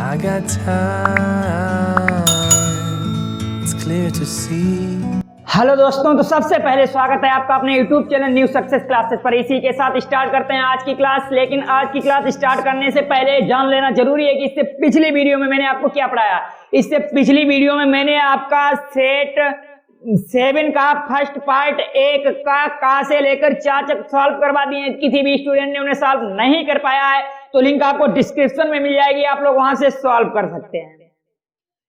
I got time, it's clear to see. Hello दोस्तों, तो सबसे पहले स्वागत है आपका अपने YouTube channel new success classes पर। इसी के साथ स्टार्ट करते हैं आज की क्लास। लेकिन आज की क्लास स्टार्ट करने से पहले जान लेना जरूरी है कि इससे पिछली वीडियो में मैंने आपको क्या पढ़ाया। इससे पिछली वीडियो में मैंने आपका सेट 7 का फर्स्ट पार्ट 1 का से लेकर 4 तक सॉल्व करवा दिए। किसी भी स्टूडेंट ने उन्हें सॉल्व नहीं कर पाया है तो लिंक आपको डिस्क्रिप्शन में मिल जाएगी, आप लोग वहां से सॉल्व कर सकते हैं।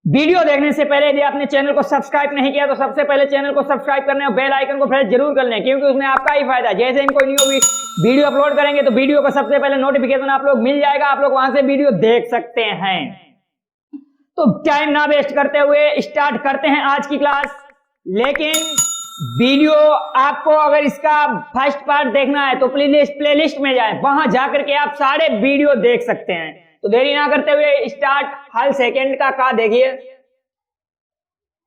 वीडियो देखने से पहले यदि आपने चैनल को सब्सक्राइब नहीं किया तो सबसे पहले चैनल को सब्सक्राइब करने और बेल आइकन को प्रेस जरूर कर लें, क्योंकि उसमें आपका ही फायदा। जैसे हम कोई न्यू वीडियो अपलोड करेंगे तो वीडियो को सबसे पहले नोटिफिकेशन आप लोग मिल जाएगा, आप लोग वहां से वीडियो देख सकते हैं। तो टाइम ना वेस्ट करते हुए स्टार्ट करते हैं आज की क्लास। लेकिन वीडियो आपको अगर इसका फर्स्ट पार्ट देखना है तो प्लेलिस्ट में जाएं, वहां जाकर के आप सारे वीडियो देख सकते हैं। तो देरी ना करते हुए स्टार्ट। हर सेकंड का देखिए,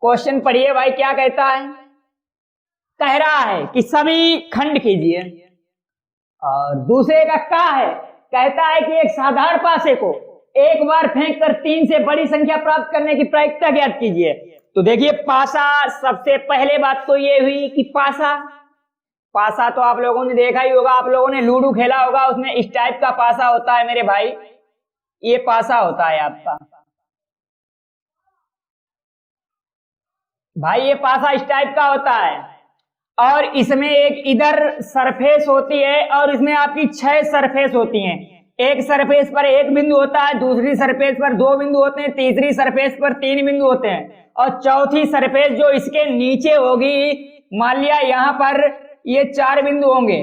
क्वेश्चन पढ़िए भाई क्या कहता है। कह रहा है कि सभी खंड कीजिए। और दूसरे का है, कहता है कि एक साधारण पासे को एक बार फेंककर 3 से बड़ी संख्या प्राप्त करने की प्रायिकता ज्ञात कीजिए। तो देखिए पासा, सबसे पहले बात तो ये हुई कि पासा तो आप लोगों ने देखा ही होगा, आप लोगों ने लूडो खेला होगा, उसमें इस टाइप का पासा होता है मेरे भाई। ये पासा होता है आपका भाई, ये पासा इस टाइप का होता है। और इसमें एक इधर सरफेस होती है और इसमें आपकी 6 सरफेस होती हैं। एक सरफेस पर 1 बिंदु होता है, दूसरी सरफेस पर 2 बिंदु होते हैं, तीसरी सरफेस पर 3 बिंदु होते हैं, और चौथी सरफेस जो इसके नीचे होगी, मान लिया यहाँ पर ये 4 बिंदु होंगे,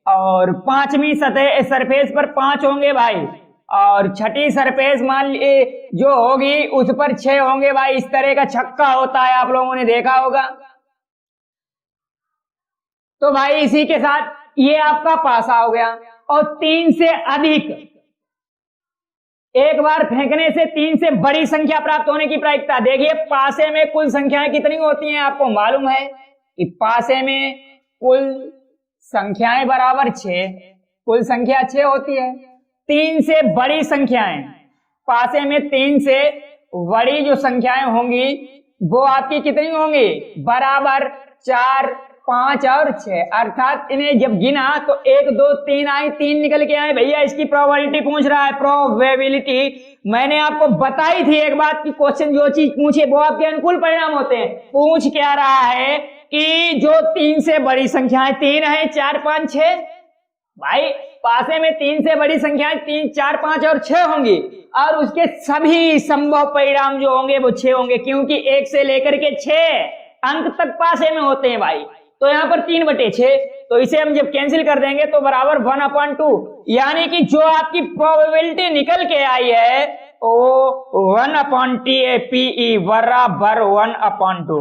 और 5वीं सरफेस पर 5 होंगे भाई, और छठी सरफेस मान ली जो होगी उस पर 6 होंगे भाई। इस तरह का छक्का होता है, आप लोगों ने देखा होगा। तो भाई इसी के साथ ये आपका पासा हो गया। और 3 से अधिक, एक बार फेंकने से 3 से बड़ी संख्या प्राप्त होने की प्रायिकता। देखिए पासे में कुल संख्याएं कितनी होती हैं आपको मालूम है कि पासे में कुल संख्याएं बराबर 6, कुल संख्या 6 होती है। 3 से बड़ी संख्याएं, पासे में 3 से बड़ी जो संख्याएं होंगी वो आपकी कितनी होंगी, बराबर 4, 5 और 6। अर्थात इन्हें जब गिना तो 1, 2, 3 आई, 3 निकल के आए। भैया इसकी प्रोबेबिलिटी पूछ रहा है, प्रोबेबिलिटी। मैंने आपको बताई थी एक बात कि क्वेश्चन जो चीज पूछे वो आपके अनुकूल परिणाम होते हैं। पूछ क्या रहा है कि जो 3 से बड़ी संख्याएं 3 है, 4, 5, 6 भाई, पासे में 3 से बड़ी संख्याएं 3, 4, 5 और 6 होंगी, और उसके सभी संभव परिणाम जो होंगे वो 6 होंगे, क्योंकि 1 से लेकर के 6 अंक तक पासे में होते हैं भाई। तो यहाँ पर 3/6, तो इसे हम जब कैंसिल कर देंगे तो बराबर 1/2, यानी कि जो आपकी प्रोबेबिलिटी निकल के आई है वो 1/TAPE बराबर 1/2।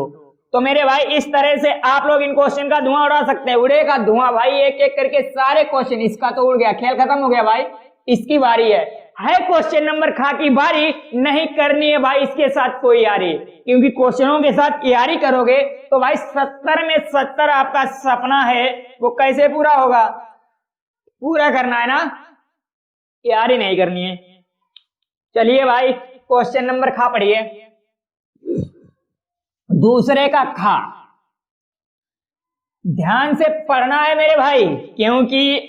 तो मेरे भाई इस तरह से आप लोग इन क्वेश्चन का धुआं उड़ा सकते हैं। उड़ेगा धुआं भाई, एक एक करके सारे क्वेश्चन। इसका तो उड़ गया, खेल खत्म हो गया भाई। इसकी बारी है क्वेश्चन नंबर खा की बारी। नहीं करनी है भाई इसके साथ कोई यारी, क्योंकि क्वेश्चनों के साथ यारी करोगे तो भाई 70 में 70 आपका सपना है वो कैसे पूरा होगा। पूरा करना है ना, यारी नहीं करनी है। चलिए भाई क्वेश्चन नंबर खा पढ़िए। दूसरे का खा, ध्यान से पढ़ना है मेरे भाई, क्योंकि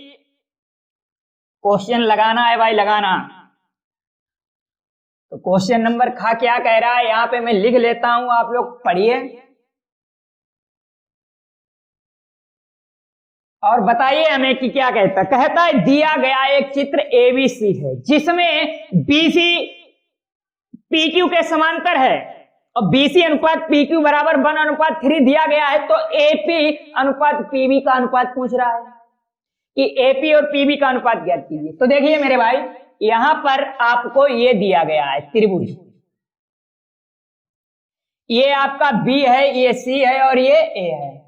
क्वेश्चन लगाना है भाई, लगाना। तो क्वेश्चन नंबर खा क्या कह रहा है यहां पे मैं लिख लेता हूं, आप लोग पढ़िए और बताइए हमें कि क्या कहता है। दिया गया एक चित्र ABC है जिसमें BC PQ के समांतर है और BC अनुपात PQ बराबर 1/3 दिया गया है। तो AP अनुपात PB का अनुपात पूछ रहा है कि AP और PB का अनुपात ज्ञात कीजिए। तो देखिए मेरे भाई, यहां पर आपको ये दिया गया है त्रिभुज, ये आपका B है, ये C है और ये A है।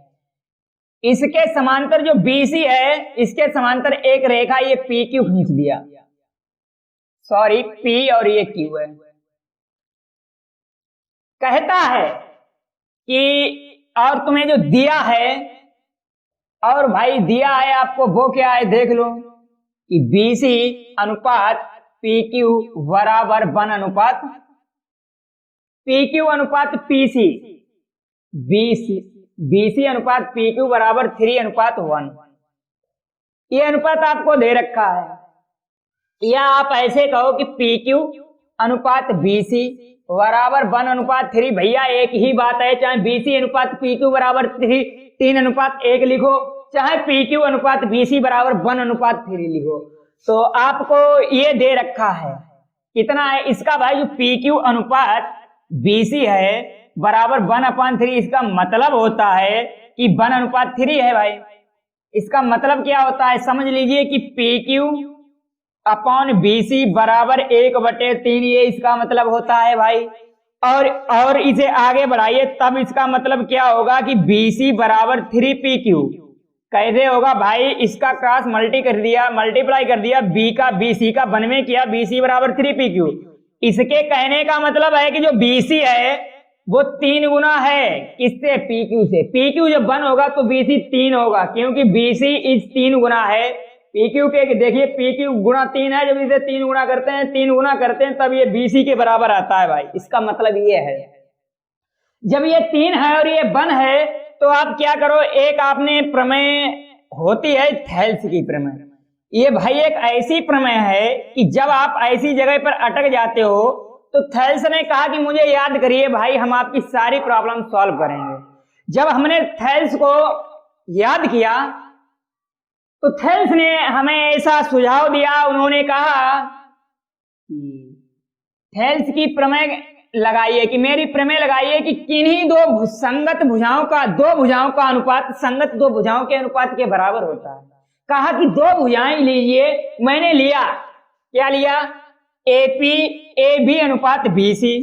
इसके समांतर जो BC है, इसके समांतर एक रेखा ये PQ खींच दिया, सॉरी P और ये Q है। कहता है कि और तुम्हें जो दिया है, और भाई दिया है आपको वो क्या है देख लो कि BC अनुपात पी क्यू बराबर 1 अनुपात पी क्यू अनुपात पी सी, बी सी अनुपात पी क्यू बराबर 3 अनुपात 1। ये अनुपात आपको दे रखा है। या आप ऐसे कहो कि पी क्यू अनुपात बी सी बराबर 1 अनुपात 3। भैया एक ही बात है, चाहे बी सी अनुपात पी क्यू बराबर 3 अनुपात 1 लिखो, चाहे पी क्यू अनुपात बी सी बराबर 1 अनुपात 3 लिखो। तो आपको ये दे रखा है कितना है इसका भाई, जो पी क्यू अनुपात बी सी है बराबर 1/3। इसका मतलब होता है कि 1 अनुपात 3 है भाई। इसका मतलब क्या होता है समझ लीजिए कि P Q upon B C बराबर 1/3, ये इसका मतलब होता है भाई। और इसे आगे बढ़ाइए तब इसका मतलब क्या होगा कि बी सी बराबर 3 पी क्यू। कैसे होगा भाई, इसका क्रॉस मल्टीप्लाई कर दिया, बी का बी सी का 1 में किया, बी सी बराबर 3 पी क्यू। इसके कहने का मतलब है कि जो बी सी है वो 3 गुना है किससे, पी क्यू से। पी क्यू जब 1 होगा तो बी सी 3 होगा, क्योंकि बी सी इस 3 गुना है पी क्यू के। देखिए पी क्यू गुना 3 है, जब इसे 3 गुना करते हैं तब ये बी सी के बराबर आता है भाई। इसका मतलब ये है जब ये 3 है और ये 1 है तो आप क्या करो, एक आपने प्रमेय होती है थेल्स की प्रमेय। ये भाई एक ऐसी प्रमेय है कि जब आप ऐसी जगह पर अटक जाते हो तो थेल्स ने कहा कि मुझे याद करिए भाई, हम आपकी सारी प्रॉब्लम सॉल्व करेंगे। जब हमने थेल्स को याद किया तो थेल्स ने हमें ऐसा सुझाव दिया, उन्होंने कहा थेल्स की प्रमेय लगाइए कि मेरी प्रमेय लगाइए कि किन्हीं दो संगत भुजाओं का अनुपात संगत दो भुजाओं के अनुपात के बराबर होता है। कहा कि 2 भुजाएं लीजिए, मैंने लिया, क्या लिया, ए बी अनुपात बी सी,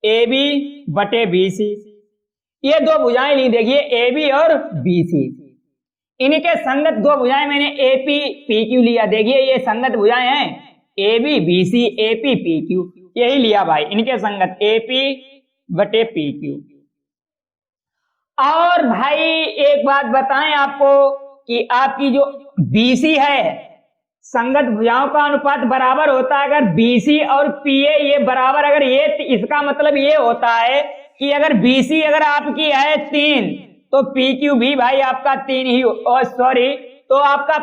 ए बी बटे बी सी। ये 2 भुजाएं ली, देखिए ए बी और बी सी, इनके संगत 2 भुजाएं मैंने ए पी पी क्यू लिया। देखिए ये संगत भुजाएं हैं A B B C A P P Q, यही लिया भाई, इनके संगत ए पी बटे पी क्यू। और भाई एक बात बताएं आपको कि आपकी जो BC है संगत भुजाओं का अनुपात बराबर होता है अगर BC और PA ये बराबर, अगर ये, इसका मतलब ये होता है कि अगर BC अगर आपकी है 3 तो PQ भी भाई आपका 3 ही, और सॉरी तो आपका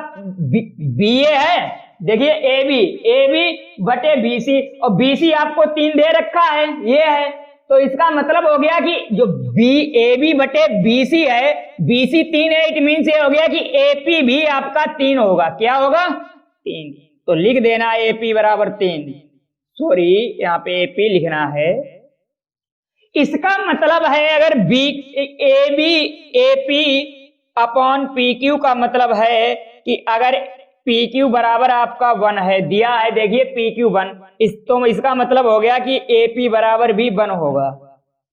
BA है, देखिए AB बटे BC, और BC आपको 3 दे रखा है, ये है। तो इसका मतलब हो गया कि जो AB बटे BC है, BC 3 है, इट मीन्स ये हो गया कि AP भी आपका 3 होगा। क्या होगा, 3। तो लिख देना AP बराबर 3, सॉरी यहाँ पे AP लिखना है। इसका मतलब है अगर AB AP अपॉन PQ का मतलब है कि अगर PQ बराबर आपका 1 है, दिया है, देखिए PQ 1, तो इसका मतलब हो गया कि AP बराबर भी 1 होगा,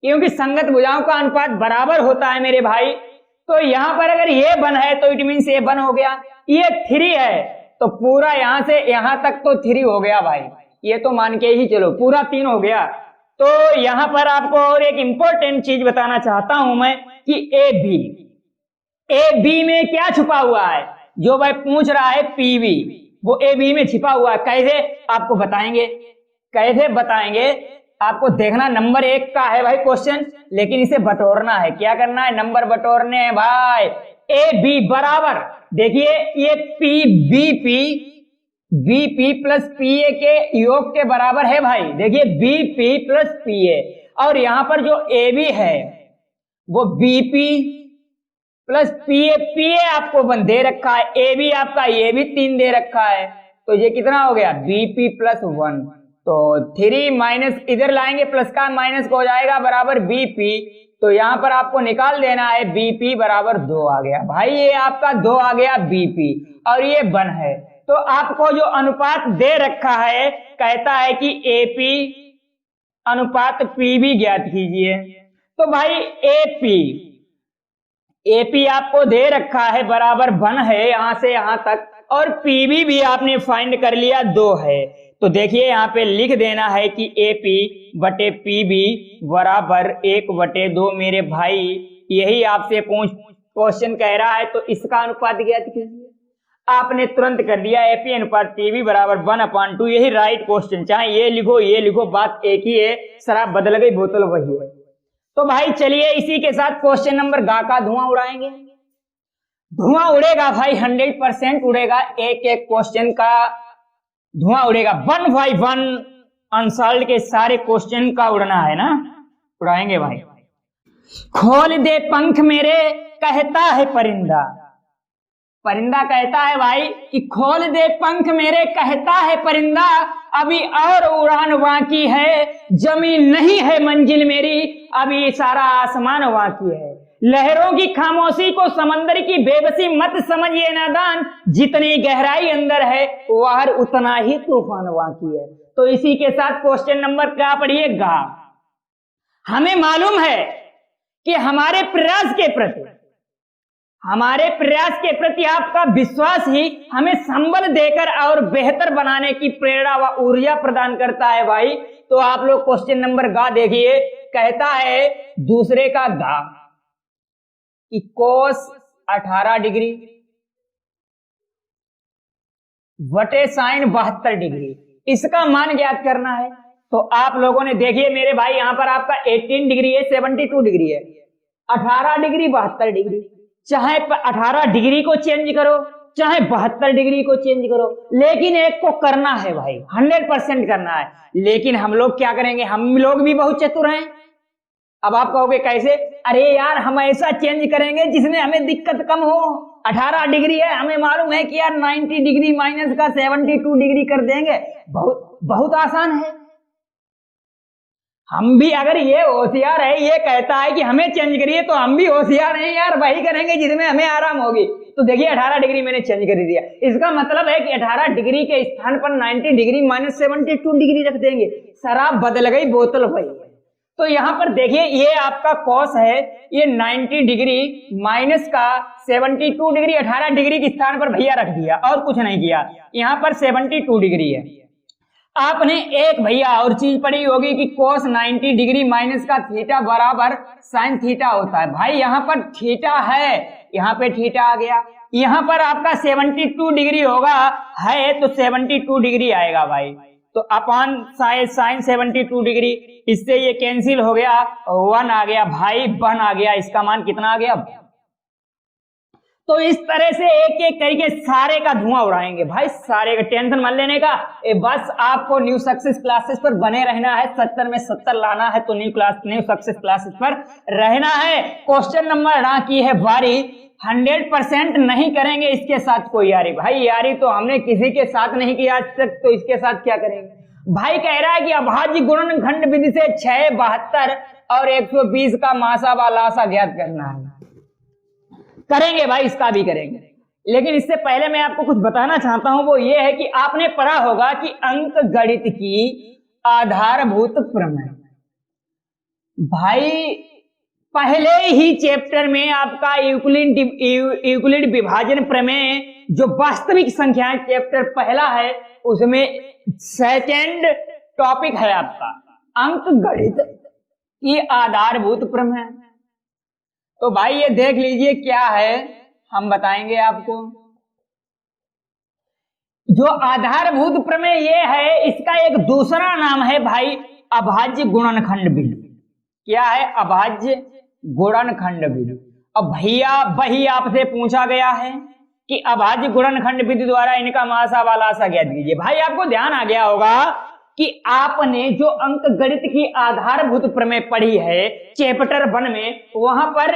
क्योंकि संगत भुजाओं का अनुपात बराबर होता है मेरे भाई। तो यहां पर अगर ये 1 है तो इट मीन्स ये 1 हो गया, ये 3 है तो पूरा यहां से यहां तक तो 3 हो गया भाई, ये तो मान के ही चलो पूरा 3 हो गया। तो यहां पर आपको और एक इंपॉर्टेंट चीज बताना चाहता हूं मैं कि AB में क्या छुपा हुआ है, जो भाई पूछ रहा है PB, वो AB में छिपा हुआ है। कैसे आपको बताएंगे, कैसे बताएंगे आपको देखना। नंबर 1 का है भाई क्वेश्चन, लेकिन इसे बटोरना है। क्या करना है, नंबर बटोरने हैं भाई। AB बराबर, देखिए ये BP प्लस PA के योग के बराबर है भाई, देखिए BP प्लस PA, और यहां पर जो AB है वो BP प्लस PA आपको 1 दे रखा है, AB आपका ये भी 3 दे रखा है, तो ये कितना हो गया, BP प्लस 1। तो 3 माइनस इधर लाएंगे, प्लस का माइनस को हो जाएगा बराबर BP, तो यहां पर आपको निकाल देना है BP बराबर 2 आ गया भाई, ये आपका 2 आ गया BP, और ये 1 है। तो आपको जो अनुपात दे रखा है कहता है कि AP अनुपात PB ज्ञात कीजिए। तो भाई AP आपको दे रखा है बराबर 1 है यहां से यहां तक, और PB भी आपने फाइंड कर लिया 2 है। तो देखिए यहाँ पे लिख देना है कि AP बटे PB बराबर 1/2 मेरे भाई, यही आपसे क्वेश्चन कह रहा है, तो इसका अनुपात ज्ञात कीजिए। आपने तुरंत कर दिया एपी अनुपात टीवी बराबर 1/2। यही राइट क्वेश्चन, चाहे ये लिखो, बात एक ही है, शराब बदल गई बोतल वही है। तो भाई चलिए इसी के साथ क्वेश्चन नंबर गा का धुआं उड़ाएंगे। धुआं उड़ेगा भाई, 100% उड़ेगा, एक एक क्वेश्चन का धुआं उड़ेगा, 1 by 1 अनसॉल्व्ड के सारे क्वेश्चन का उड़ना है ना, उड़ाएंगे भाई। खोल दे पंख मेरे कहता है परिंदा, परिंदा कहता है भाई कि खोल दे पंख मेरे कहता है परिंदा, अभी और उड़ान बाकी है, जमीन नहीं है मंजिल मेरी, अभी सारा आसमान बाकी है। लहरों की खामोशी को समंदर की बेबसी मत समझिए नादान, जितनी गहराई अंदर है बाहर उतना ही तूफान बाकी है। तो इसी के साथ क्वेश्चन नंबर क्या पढ़िएगा। हमें मालूम है कि हमारे प्रयास के प्रति आपका विश्वास ही हमें संबल देकर और बेहतर बनाने की प्रेरणा व ऊर्जा प्रदान करता है भाई। तो आप लोग क्वेश्चन नंबर गा देखिए, कहता है दूसरे का गा कि कोस 18 डिग्री बटे साइन 72 डिग्री, इसका मान ज्ञात करना है। तो आप लोगों ने देखिए मेरे भाई, यहां पर आपका 18 डिग्री है, 72 डिग्री है, 18 डिग्री 72 डिग्री, चाहे 18 डिग्री को चेंज करो चाहे 72 डिग्री को चेंज करो, लेकिन एक को करना है भाई, 100% करना है। लेकिन हम लोग क्या करेंगे, हम लोग भी बहुत चतुर हैं। अब आप कहोगे कैसे, अरे यार हम ऐसा चेंज करेंगे जिसमें हमें दिक्कत कम हो। 18 डिग्री है, हमें मालूम है कि यार 90 डिग्री माइनस का 72 डिग्री कर देंगे, बहुत आसान है। हम भी अगर ये होशियार है, ये कहता है कि हमें चेंज करिए, तो हम भी होशियार हैं यार, वही करेंगे जिसमें हमें आराम होगी। तो देखिए 18 डिग्री मैंने चेंज कर दिया, इसका मतलब है कि 18 डिग्री के स्थान पर 90 डिग्री माइनस 72 डिग्री रख देंगे, शराब बदल गई बोतल वही है। तो यहाँ पर देखिए ये आपका कॉस है, ये 90 डिग्री माइनस का 72 डिग्री 18 डिग्री के स्थान पर भैया रख दिया और कुछ नहीं किया, यहाँ पर 72 डिग्री है। आपने एक भैया और चीज पढ़ी होगी कि कोस 90 डिग्री माइनस का थीटा बराबर साइन थीटा होता है। भाई यहाँ पर थीटा है, यहाँ पे थीटा आ गया, यहाँ पर आपका 72 डिग्री होगा है, तो 72 डिग्री आएगा भाई। तो अपान साइन 72 डिग्री, इससे ये कैंसिल हो गया, 1 आ गया भाई, 1 आ गया, इसका मान कितना आ गया। तो इस तरह से एक एक करके सारे का धुआं उड़ाएंगे भाई, सारे का टेंशन मत लेने का। बस आपको न्यू सक्सेस क्लासेस पर बने रहना है, 70 में 70 लाना है, तो न्यू सक्सेस क्लासेस पर रहना है। क्वेश्चन नंबर ना की है बारी, 100% नहीं करेंगे इसके साथ कोई यारी। भाई यारी तो हमने किसी के साथ नहीं किया आज तक, तो इसके साथ क्या करेंगे। भाई कह रहा है कि अभाज्य गुणनखंड विधि से 6, 72 और 120 का मासा व लासा ज्ञात करना है। करेंगे भाई, इसका भी करेंगे, लेकिन इससे पहले मैं आपको कुछ बताना चाहता हूं, वो ये है कि आपने पढ़ा होगा कि अंक गणित की आधारभूत प्रमेय। भाई पहले ही चैप्टर में आपका यूक्लिड विभाजन प्रमेय, जो वास्तविक संख्याएं चैप्टर पहला है, उसमें सेकेंड टॉपिक है आपका अंक गणित की आधारभूत प्रमेय। तो भाई ये देख लीजिए क्या है, हम बताएंगे आपको। जो आधारभूत प्रमेय ये है, इसका एक दूसरा नाम है भाई अभाज्य गुणनखंड विधि। क्या है, अभाज्य गुणनखंड विधि। अब भैया वही आपसे पूछा गया है कि अभाज्य गुणनखंड विधि द्वारा इनका मासा व लासा ज्ञात कीजिए। भाई आपको ध्यान आ गया होगा कि आपने जो अंक गणित की आधारभूत प्रमेय पढ़ी है चैप्टर 1 में, वहां पर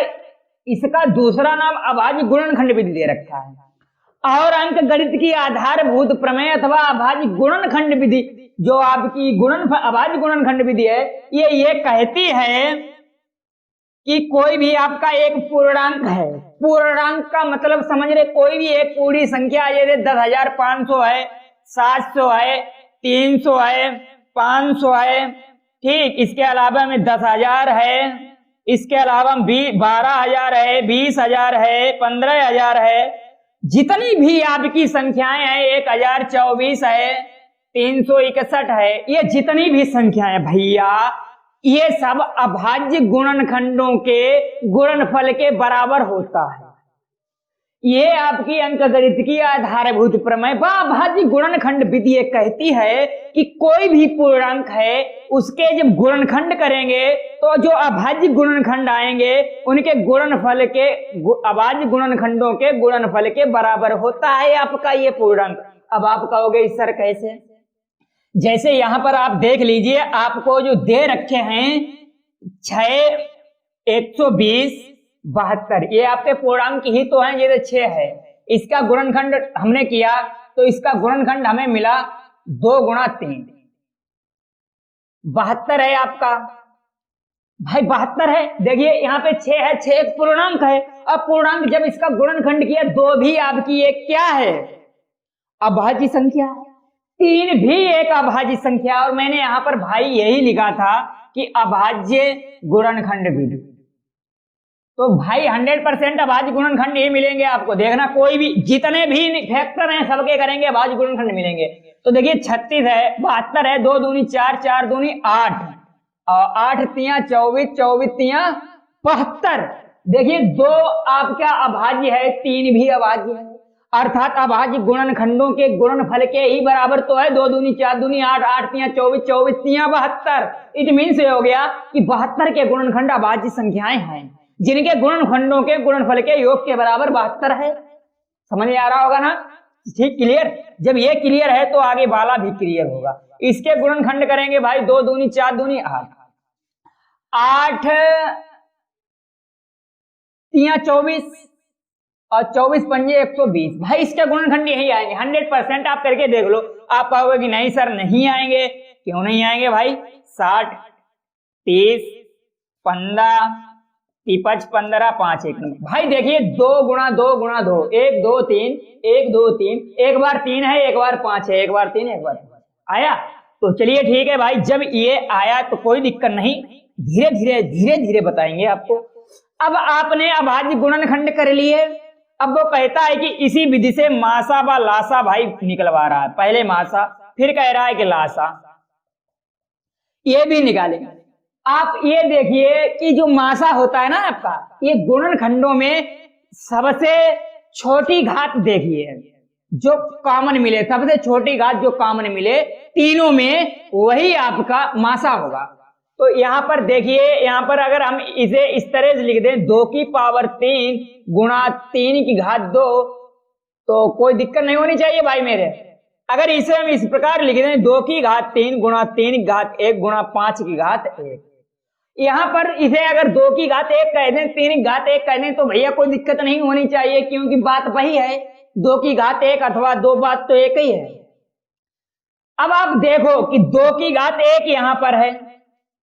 इसका दूसरा नाम अभाज्य गुणनखंड विधि दे रखा है। और अंक गणित की आधारभूत प्रमेय अथवा अभाज्य गुणनखंड विधि, जो आपकी अभाज्य गुणनखंड विधि है, ये कहती है कि कोई भी आपका एक पूर्णांक है, पूर्णांक का मतलब समझ रहे, कोई भी एक पूरी संख्या, ये 10,500 है, 700 है, 300 है, 500 है, ठीक, इसके अलावा में 10,000 है, इसके अलावा 12,000 है, 20,000 है, 15,000 है, जितनी भी आपकी संख्याएं हैं, 1,024 है, 361 है, ये जितनी भी संख्याएं भैया, ये सब अभाज्य गुणनखंडों के गुणनफल के बराबर होता है। ये आपकी अंकगणित की आधारभूत प्रमेय व अभाज्य गुणनखंड विधि ये कहती है कि कोई भी पूर्णांक है उसके जब गुणनखंड करेंगे तो जो अभाज्य गुणनखंड आएंगे उनके गुणनफल के अभाज्य गुणनखंडों के गुणनफल के बराबर होता है आपका ये पूर्णांक। अब आप कहोगे इस सर कैसे? जैसे यहां पर आप देख लीजिए, आपको जो दे रखे हैं 6, 120, 72, ये आपके पूर्णांक ही तो हैं, ये तो 6 है। इसका गुणनखंड हमने किया तो इसका गुणनखंड हमें मिला 2 गुणा 3, 72 है आपका भाई, 72 है। देखिए यहाँ पे 6 है, 6 एक पूर्णांक है। अब पूर्णांक जब इसका गुणनखंड किया 2 भी आपकी एक क्या है? अभाज्य संख्या। 3 भी एक अभाज्य संख्या। और मैंने यहां पर भाई यही लिखा था कि अभाज्य गुणनखंड विधि। तो भाई 100% अभाज्य गुणनखंड ये मिलेंगे आपको। देखना कोई भी जितने भी फैक्टर हैं सबके करेंगे अभाज्य गुणनखंड मिलेंगे। तो देखिए 36 है, 72 है, 2 दूनी 4, 4 दूनी 8 और 8 तिया 24, 24 तिया 72। देखिए 2 आपका अभाज्य है, 3 भी अभाज्य है, अर्थात अभाज्य गुणनखंडों के गुणनफल के ही बराबर तो है। 2 दूनी 4 दूनी 8, 8 तिया 24, 24 तिया 72। इट मीन से हो गया कि 72 के गुणनखंड अभाज्य संख्याएं हैं जिनके गुणनखंडों के गुणनफल के योग के बराबर 72 है। समझ में आ रहा होगा ना? ठीक, क्लियर। जब ये क्लियर है तो आगे वाला भी क्लियर होगा। इसके गुणनखंड करेंगे भाई 2 दूनी 4 दूनी 8, 8 तिया 24 और 24 पंजे 120। भाई इसके गुणनखंड यही आएंगे। 100% आप करके देख लो। आप कहोगे कि नहीं सर नहीं आएंगे। क्यों नहीं आएंगे भाई? 60, 30, 15, 55, 15, 5, 1। भाई देखिए 2 गुणा 2 गुणा 2, 1 2 3, 1 2 3, एक बार 3 है, एक बार 5 है, एक बार 3, एक बार 5 आया। तो चलिए ठीक है भाई, जब ये आया तो कोई दिक्कत नहीं, धीरे धीरे बताएंगे आपको। अब आपने अभाज्य गुणनखंड कर लिए। अब वो कहता है कि इसी विधि से मासा व लासा भाई निकलवा रहा है। पहले मासा, फिर कह रहा है कि लासा, ये भी निकालेंगे। आप ये देखिए कि जो मासा होता है ना आपका, ये गुणनखंडों में सबसे छोटी घात देखिए जो कॉमन मिले, सबसे छोटी घात जो कॉमन मिले तीनों में, वही आपका मासा होगा। तो यहां पर देखिए, यहां पर अगर हम इसे इस तरह से लिख दें 2 की पावर 3 गुणा 3 की घात 2, तो कोई दिक्कत नहीं होनी चाहिए भाई मेरे। अगर इसे हम इस प्रकार लिख दें 2 की घात 3 गुणा 3 की घात 1 गुणा 5 की घात 1, यहां पर इसे अगर 2 की घात 1 कह दें, 3 की घात 1 कह दें, तो भैया कोई दिक्कत नहीं होनी चाहिए, क्योंकि बात वही है। 2 की घात 1 अथवा 2 बात तो एक ही है। अब आप देखो कि 2 की घात 1 यहां पर है।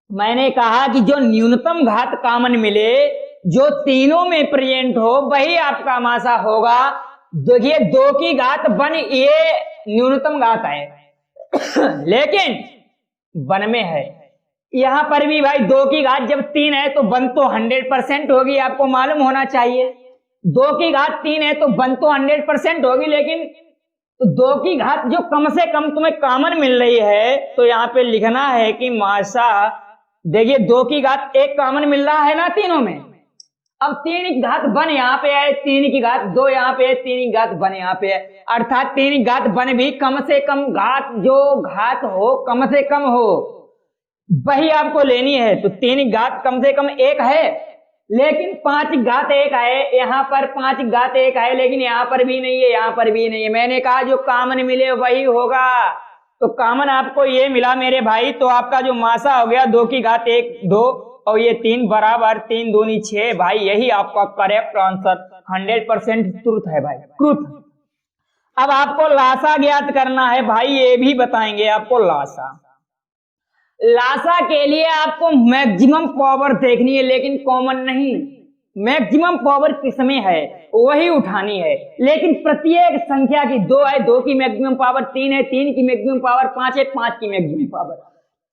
मैंने कहा कि जो न्यूनतम घात कॉमन मिले, जो तीनों में प्रेजेंट हो, वही आपका मासा होगा। देखिए 2 की घात 1 ये न्यूनतम घात है लेकिन 1 में है। यहां पर भी भाई 2 की घात जब 3 है तो 1 तो 100% होगी, आपको मालूम होना चाहिए। 2 की घात 3 है तो 1 तो 100% होगी, लेकिन 2 की घात जो कम से कम तुम्हें कॉमन मिल रही है, तो यहाँ पे लिखना है कि मासा, देखिए 2 की घात 1 कॉमन मिल रहा है ना तीनों में। अब 3 की घात 1 यहाँ पे है, 3 की घात 2 यहाँ पे है, 3 की घात 1 यहाँ पे है, अर्थात 3 की घात 1 भी कम से कम घात, जो घात हो कम से कम हो, वही आपको लेनी है। तो 3 की घात कम से कम 1 है, लेकिन 5 की घात 1 है। यहाँ पर 5 की घात 1 है, लेकिन यहाँ पर भी नहीं है, यहाँ पर भी नहीं है। मैंने कहा जो कॉमन मिले वही होगा। तो कॉमन आपको ये मिला मेरे भाई, तो आपका जो मासा हो गया 2 की घात 1 2 और ये 3 बराबर 3 दूनी 6। भाई यही आपका करेक्ट आंसर, 100% ट्रुथ है भाई, ट्रुथ। अब आपको लासा ज्ञात करना है भाई, ये भी बताएंगे आपको लासा। लासा के लिए आपको मैक्सिमम पावर देखनी है, लेकिन कॉमन नहीं। मैक्सिमम पावर किसमें है वही उठानी है, लेकिन प्रत्येक संख्या की 2 है, 2 की मैक्सिमम पावर 3 है, 3 की मैक्सिमम पावर 5 है, 5 की मैक्सिमम पावर,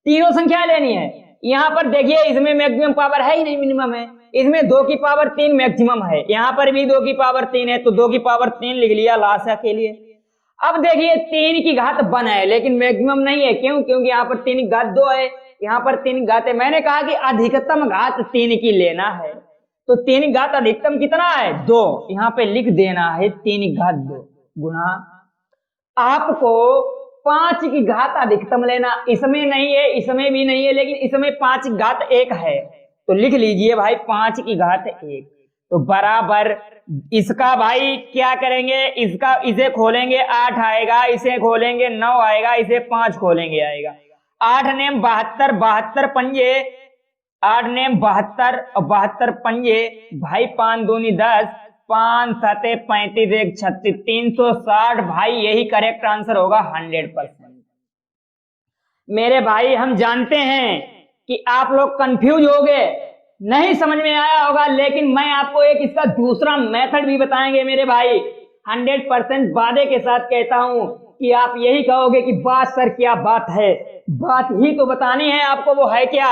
तीनों संख्या लेनी है। यहाँ पर देखिए इसमें मैक्सिमम पावर है ही नहीं, मिनिमम है। इसमें 2 की पावर 3 मैक्सिमम है, यहाँ पर भी 2 की पावर 3 है, तो 2 की पावर 3 लिख लिया लासा के लिए। अब देखिए 3 की घात 1 है, लेकिन मैक्सिमम नहीं है। क्यों? क्योंकि यहाँ पर 3 की घात 2 है, यहाँ पर 3 की घात है। मैंने कहा कि अधिकतम घात 3 की लेना है, तो 3 की घात अधिकतम कितना है 2, यहाँ पे लिख देना है 3 की घात 2 गुना आपको 5 की घात अधिकतम लेना, इसमें नहीं है इसमें भी नहीं है लेकिन इसमें 5 की घात 1 है, तो लिख लीजिए भाई 5 की घात 1, तो बराबर इसका भाई क्या करेंगे, इसका इसे खोलेंगे 8 आएगा, इसे खोलेंगे 9 आएगा, इसे 5 खोलेंगे आएगा 8 नेम 72, 72 पंजे 8 नेम 72 और 72 पंजे भाई 5 दूनी 10, 5 सते 35 1 36 360 भाई यही करेक्ट आंसर होगा 100%। मेरे भाई हम जानते हैं कि आप लोग कंफ्यूज हो गए, नहीं समझ में आया होगा, लेकिन मैं आपको एक इसका दूसरा मेथड भी बताएंगे मेरे भाई। 100% वादे के साथ कहता हूं कि आप यही कहोगे कि बात सर क्या बात है, बात ही तो बतानी है आपको, वो है क्या,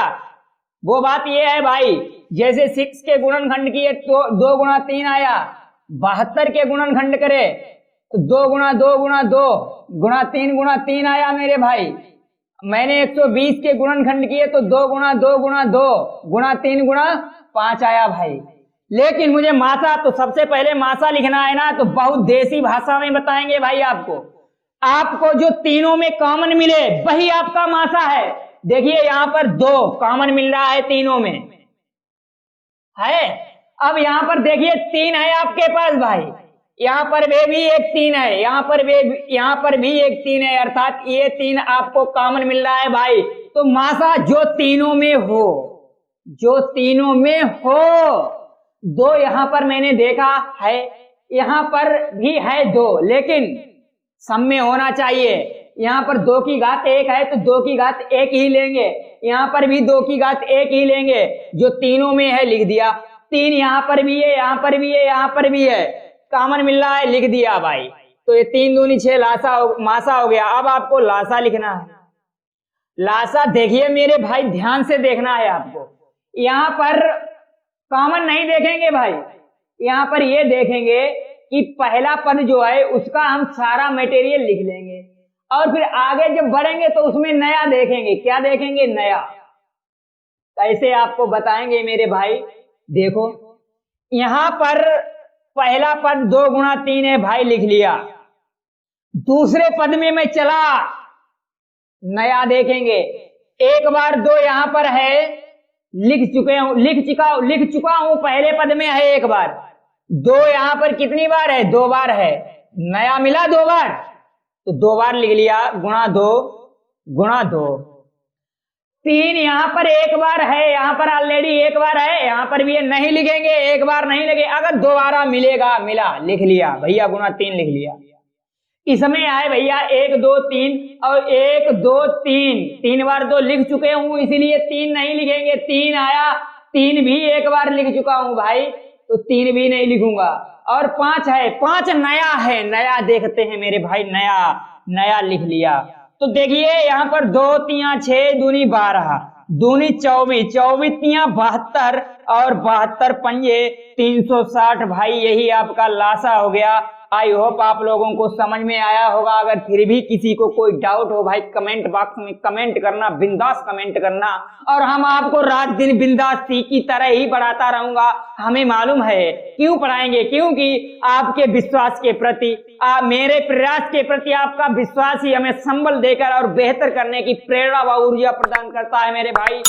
वो बात ये है भाई, जैसे 6 के गुणनखंड की तो 2 गुणा 3 आया, 72 के गुणनखंड करे तो 2 गुणा 2 गुणा 2 गुणा 3 गुणा 3 आया मेरे भाई। मैंने 120 के गुणनखंड किए तो 2 गुणा 2 गुणा 2 गुणा 3 गुणा 5 आया भाई। लेकिन मुझे मासा, तो सबसे पहले मासा लिखना है ना, तो बहुत देसी भाषा में बताएंगे भाई आपको, आपको जो तीनों में कॉमन मिले वही आपका मासा है। देखिए यहाँ पर 2 कॉमन मिल रहा है तीनों में है, अब यहाँ पर देखिए 3 है आपके पास भाई, यहाँ पर वे भी एक 3 है, यहाँ पर भी एक 3 है, अर्थात ये 3 आपको कॉमन मिल रहा है भाई। तो मासा जो तीनों में हो, जो तीनों में हो, 2 यहाँ पर मैंने देखा है, यहाँ पर भी है 2, लेकिन सम में होना चाहिए। यहाँ पर 2 की घात 1 है तो 2 की घात 1 ही लेंगे, यहाँ पर भी 2 की घात 1 ही लेंगे, जो तीनों में है लिख दिया। 3 यहाँ पर भी है, यहाँ पर भी है, यहाँ पर भी है, कॉमन मिल रहा है लिख दिया भाई। तो ये 3 दूनी 6 मासा हो गया। अब आपको लासा लिखना है। लासा देखिए मेरे भाई ध्यान से देखना है आपको, यहाँ पर कॉमन नहीं देखेंगे भाई, यहाँ पर ये देखेंगे कि पहला पद जो है उसका हम सारा मटेरियल लिख लेंगे और फिर आगे जब बढ़ेंगे तो उसमें नया देखेंगे। क्या देखेंगे? नया। कैसे आपको बताएंगे मेरे भाई, देखो यहां पर पहला पद 2 गुणा 3 है भाई, लिख लिया। दूसरे पद में मैं चला, नया देखेंगे। 1 बार 2 यहां पर है, लिख चुका हूं, पहले पद में है 1 बार। 2 यहां पर कितनी बार है? 2 बार है, नया मिला 2 बार, तो 2 बार लिख लिया, गुणा 2 गुणा 2। 3 यहां पर 1 बार है, यहां पर ऑलरेडी 1 बार है, यहां पर भी नहीं लिखेंगे, 1 बार नहीं लगे, अगर दोबारा मिलेगा मिला, लिख लिया भैया, गुणा 3 लिख लिया। इसमें आए भैया 1 2 3 और 1 2 3, 3 बार 2 लिख चुके हूं, इसीलिए 3 नहीं लिखेंगे। 3 आया, 3 भी 1 बार लिख चुका हूं भाई, तो 3 भी नहीं लिखूंगा। और 5 है, 5 नया है, नया देखते हैं मेरे भाई, नया लिख लिया। तो देखिए यहाँ पर 2 3 6 दूनी 12 दूनी 24, 24 3 72 और 72 पंजे 360 भाई, यही आपका लासा हो गया। आई होप आप लोगों को समझ में आया होगा। अगर फिर भी किसी को कोई डाउट हो भाई, कमेंट बॉक्स में कमेंट करना, बिंदास कमेंट करना, और हम आपको रात दिन बिंदास की तरह ही पढ़ाता रहूंगा। हमें मालूम है क्यों पढ़ाएंगे, क्योंकि आपके विश्वास के प्रति, मेरे प्रयास के प्रति आपका विश्वास ही हमें संबल देकर और बेहतर करने की प्रेरणा व ऊर्जा प्रदान करता है। मेरे भाई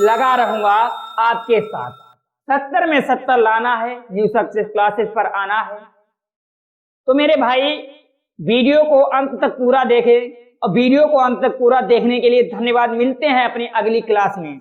लगा रहूंगा आपके साथ, 70 में 70 लाना है, न्यू सक्सेस क्लासेस पर आना है। तो मेरे भाई वीडियो को अंत तक पूरा देखें, और वीडियो को अंत तक पूरा देखने के लिए धन्यवाद। मिलते हैं अपनी अगली क्लास में।